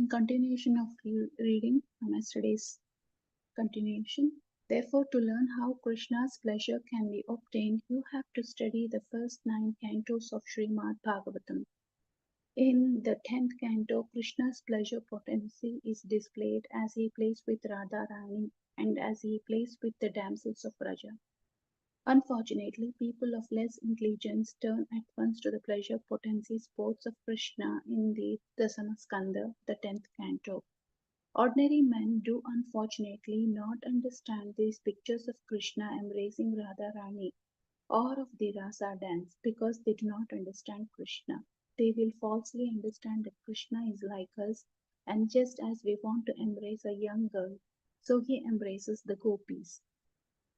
In continuation of reading from yesterday's continuation, therefore, to learn how Krishna's pleasure can be obtained, you have to study the first 9 cantos of Srimad Bhagavatam. In the 10th canto, Krishna's pleasure potency is displayed as he plays with Radha Rani and as he plays with the damsels of Raja. Unfortunately, people of less intelligence turn at once to the pleasure potency sports of Krishna in the Dasamaskanda, the 10th canto. Ordinary men do unfortunately not understand these pictures of Krishna embracing Radha Rani or of the Rasa dance because they do not understand Krishna. They will falsely understand that Krishna is like us, and just as we want to embrace a young girl, so he embraces the gopis.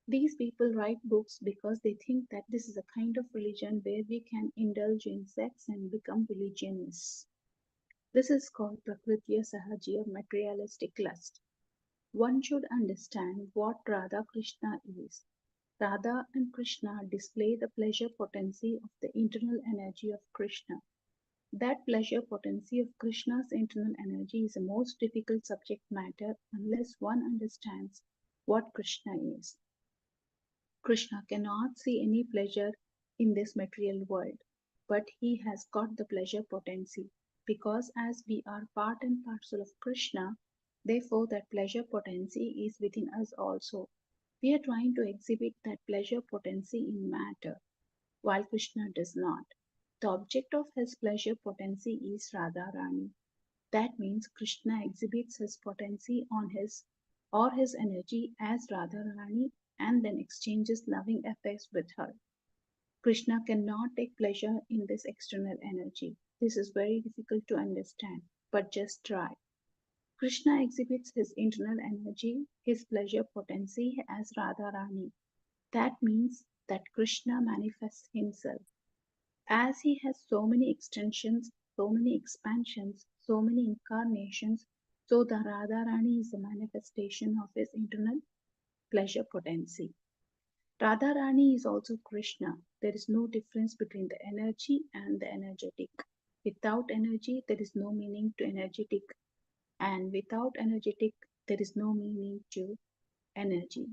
These people write books because they think that this is a kind of religion where we can indulge in sex and become religionists. This is called Prakritya Sahajiya materialistic lust. One should understand what Radha Krishna is. Radha and Krishna display the pleasure potency of the internal energy of Krishna. That pleasure potency of Krishna's internal energy is a most difficult subject matter unless one understands what Krishna is. Krishna cannot see any pleasure in this material world, but he has got the pleasure potency because as we are part and parcel of Krishna, therefore that pleasure potency is within us also. We are trying to exhibit that pleasure potency in matter, while Krishna does not. The object of his pleasure potency is Radha Rani. That means Krishna exhibits his potency on his or his energy as Radha Rani and then exchanges loving affects with her. Krishna cannot take pleasure in this external energy. This is very difficult to understand, but just try. Krishna exhibits his internal energy, his pleasure potency as Radha Rani. That means that Krishna manifests himself. As he has so many extensions, so many expansions, so many incarnations, so the Radha Rani is a manifestation of his internal pleasure potency. Radha Rani is also Krishna. There is no difference between the energy and the energetic. Without energy, there is no meaning to energetic, and without energetic, there is no meaning to energy.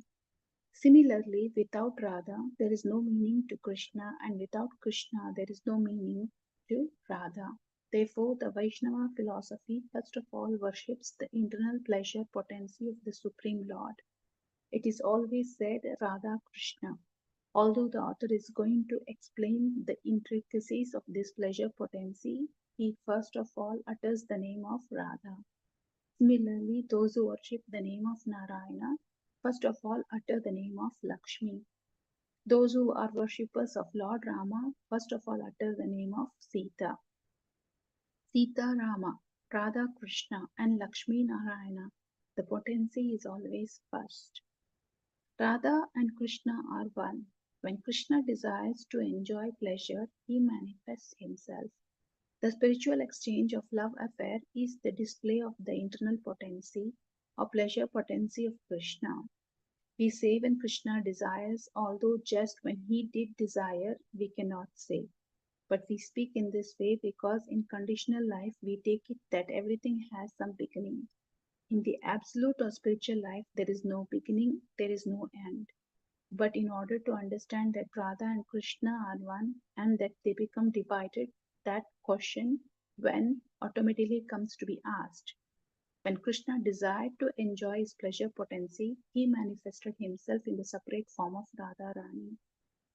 Similarly, without Radha, there is no meaning to Krishna, and without Krishna, there is no meaning to Radha. Therefore, the Vaishnava philosophy first of all worships the internal pleasure potency of the Supreme Lord. It is always said Radha Krishna. Although the author is going to explain the intricacies of this pleasure potency, he first of all utters the name of Radha. Similarly, those who worship the name of Narayana first of all utter the name of Lakshmi. Those who are worshippers of Lord Rama first of all utter the name of Sita. Sita Rama, Radha Krishna, and Lakshmi Narayana. The potency is always first. Radha and Krishna are one. When Krishna desires to enjoy pleasure, he manifests himself. The spiritual exchange of love affair is the display of the internal potency or pleasure potency of Krishna. We say when Krishna desires, although just when he did desire, we cannot say. But we speak in this way because in conditional life we take it that everything has some beginning. In the absolute or spiritual life, there is no beginning, there is no end. But in order to understand that Radha and Krishna are one and that they become divided, that question when automatically comes to be asked. When Krishna desired to enjoy his pleasure potency, he manifested himself in the separate form of Radha Rani.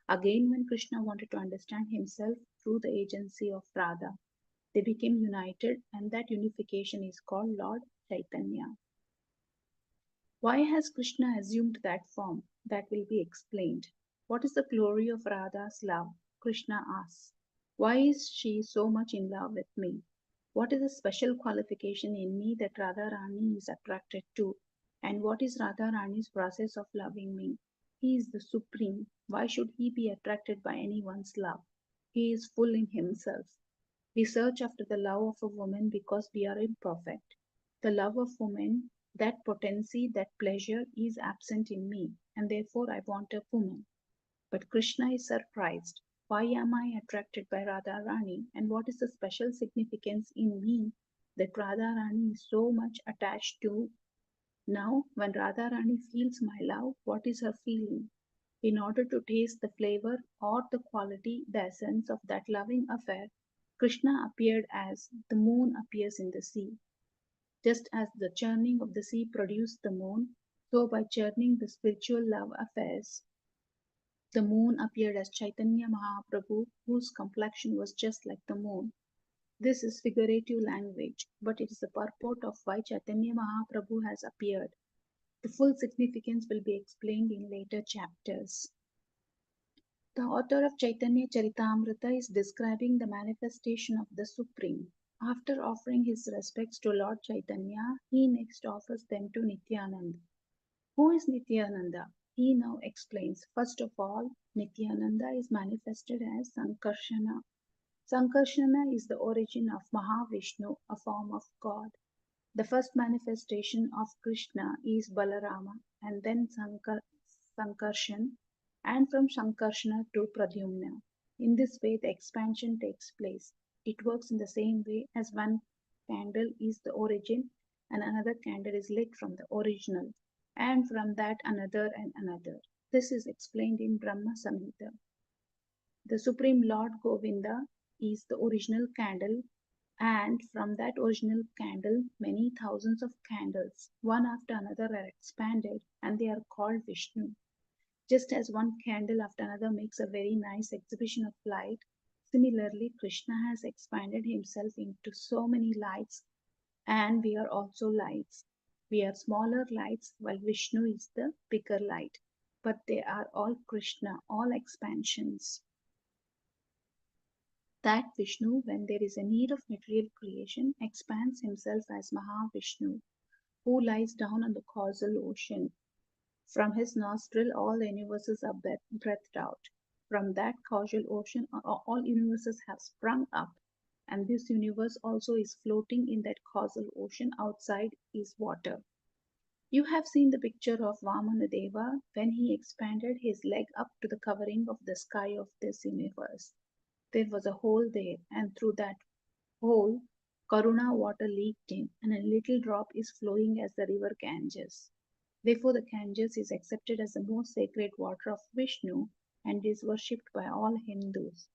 Again, when Krishna wanted to understand himself through the agency of Radha, they became united, and that unification is called Lord Caitanya. Why has Krishna assumed that form? That will be explained. What is the glory of Radha's love? Krishna asks. Why is she so much in love with me? What is the special qualification in me that Radha Rani is attracted to? And what is Radha Rani's process of loving me? He is the supreme. Why should he be attracted by anyone's love? He is full in himself. We search after the love of a woman because we are imperfect. The love of woman, that potency, that pleasure is absent in me, and therefore I want a woman. But Krishna is surprised. Why am I attracted by Radha Rani, and what is the special significance in me that Radharani is so much attached to. Now, when Radharani feels my love, what is her feeling? In order to taste the flavor or the quality, the essence of that loving affair, Krishna appeared as the moon appears in the sea. Just as the churning of the sea produced the moon, so by churning the spiritual love affairs, the moon appeared as Chaitanya Mahaprabhu, whose complexion was just like the moon. This is figurative language, but it is the purport of why Chaitanya Mahaprabhu has appeared. The full significance will be explained in later chapters. The author of Chaitanya Charitamrita is describing the manifestation of the Supreme. After offering his respects to Lord Chaitanya, he next offers them to Nityananda. Who is Nityananda? He now explains. First of all, Nityananda is manifested as Sankarshana. Sankarshana is the origin of Mahavishnu, a form of God. The first manifestation of Krishna is Balarama and then Sankarshan, and from Sankarshana to Pradyumna. In this way, the expansion takes place. It works in the same way as one candle is the origin and another candle is lit from the original, and from that another and another. This is explained in Brahma Samhita. The Supreme Lord Govinda is the original candle, and from that original candle, many thousands of candles, one after another, are expanded, and they are called Vishnu. Just as one candle after another makes a very nice exhibition of light, similarly, Krishna has expanded himself into so many lights, and we are also lights. We are smaller lights, while Vishnu is the bigger light. But they are all Krishna, all expansions. That Vishnu, when there is a need of material creation, expands himself as Mahavishnu, who lies down on the causal ocean. From his nostril, all the universes are breathed out. From that causal ocean, all universes have sprung up, and this universe also is floating in that causal ocean. Outside is water. You have seen the picture of Vamanadeva when he expanded his leg up to the covering of the sky of this universe. There was a hole there, and through that hole, Karuna water leaked in, and a little drop is flowing as the river Ganges. Therefore, the Ganges is accepted as the most sacred water of Vishnu and is worshipped by all Hindus,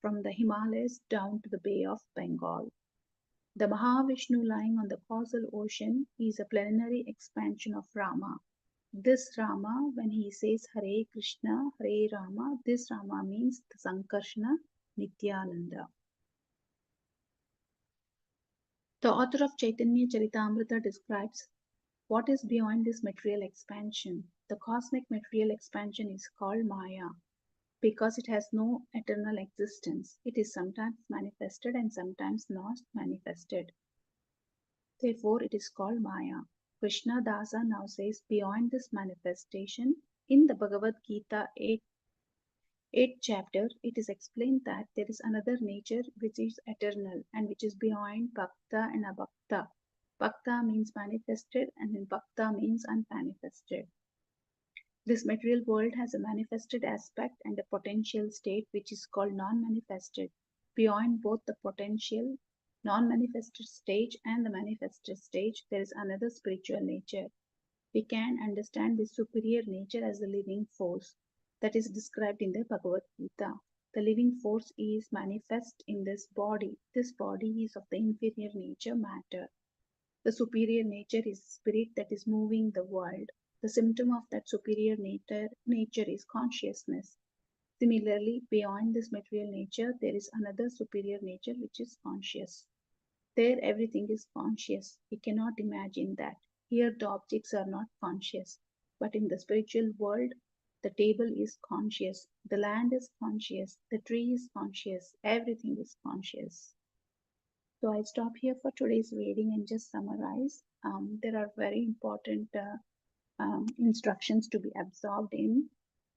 from the Himalayas down to the Bay of Bengal. The Mahavishnu lying on the causal ocean is a plenary expansion of Rama. This Rama, when he says Hare Krishna, Hare Rama, this Rama means the Sankarshana Nityananda. The author of Chaitanya Charitamrita describes what is beyond this material expansion. The cosmic material expansion is called Maya because it has no eternal existence. It is sometimes manifested and sometimes not manifested. Therefore, it is called Maya. Krishna Dasa now says beyond this manifestation, in the Bhagavad Gita 8th chapter, it is explained that there is another nature which is eternal and which is beyond Bhakta and Abhakta. Bhakta means manifested and Bhakta means unmanifested. This material world has a manifested aspect and a potential state which is called non-manifested. Beyond both the potential, non-manifested stage and the manifested stage, there is another spiritual nature. We can understand this superior nature as the living force that is described in the Bhagavad Gita. The living force is manifest in this body. This body is of the inferior nature, matter. The superior nature is spirit that is moving the world. The symptom of that superior nature is consciousness. Similarly, beyond this material nature, there is another superior nature which is conscious. There, everything is conscious. We cannot imagine that. Here, the objects are not conscious. But in the spiritual world, the table is conscious, the land is conscious, the tree is conscious, everything is conscious. So I stop here for today's reading and just summarize. There are very important instructions to be absorbed in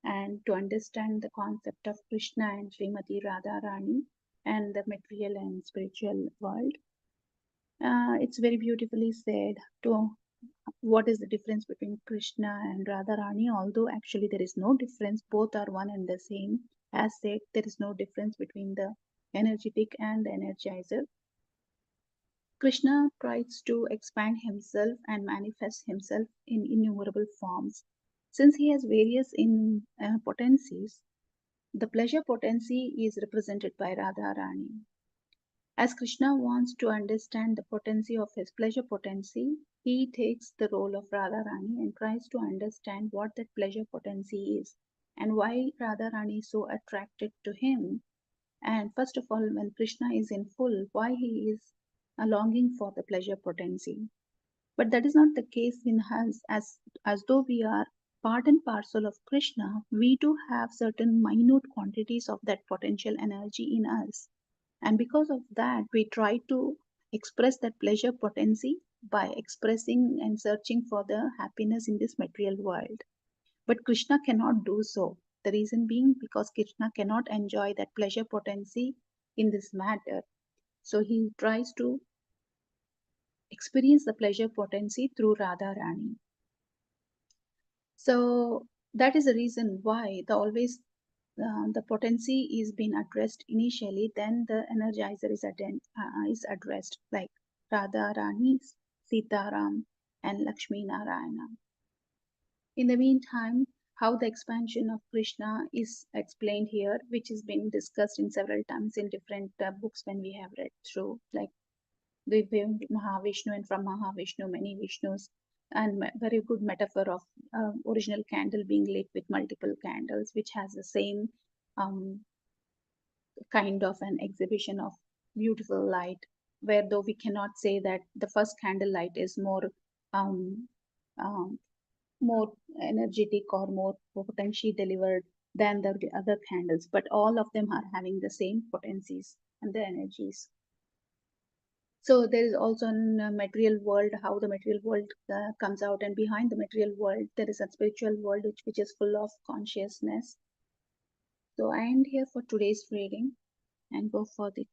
and to understand the concept of Krishna and Srimati Radharani and the material and spiritual world. It's very beautifully said to what is the difference between Krishna and Radharani, although actually there is no difference, both are one and the same. As said, there is no difference between the energetic and the energizer. Krishna tries to expand himself and manifest himself in innumerable forms. Since he has various potencies, the pleasure potency is represented by Radharani. As Krishna wants to understand the potency of his pleasure potency, he takes the role of Radharani and tries to understand what that pleasure potency is and why Radharani is so attracted to him. And first of all, when Krishna is in full, why he is longing for the pleasure potency. But that is not the case in us, as though we are part and parcel of Krishna, we do have certain minute quantities of that potential energy in us. And because of that, we try to express that pleasure potency by expressing and searching for the happiness in this material world. But Krishna cannot do so. The reason being because Krishna cannot enjoy that pleasure potency in this matter. So he tries to experience the pleasure potency through Radha Rani. So that is the reason why the potency is being addressed initially, then the energizer is addressed like Radha Rani, Sitaram, and Lakshmi Narayana. In the meantime, how the expansion of Krishna is explained here, which has been discussed in several times in different books when we have read through, like the Mahavishnu, and from Mahavishnu, many Vishnus, and very good metaphor of original candle being lit with multiple candles, which has the same um, kind of an exhibition of beautiful light, where though we cannot say that the first candle light is um, um, more energetic or more potentially delivered than the other candles, but all of them are having the same potencies and the energies. So there is also in material world, how the material world comes out, and behind the material world there is a spiritual world which is full of consciousness. So I end here for today's reading and go for the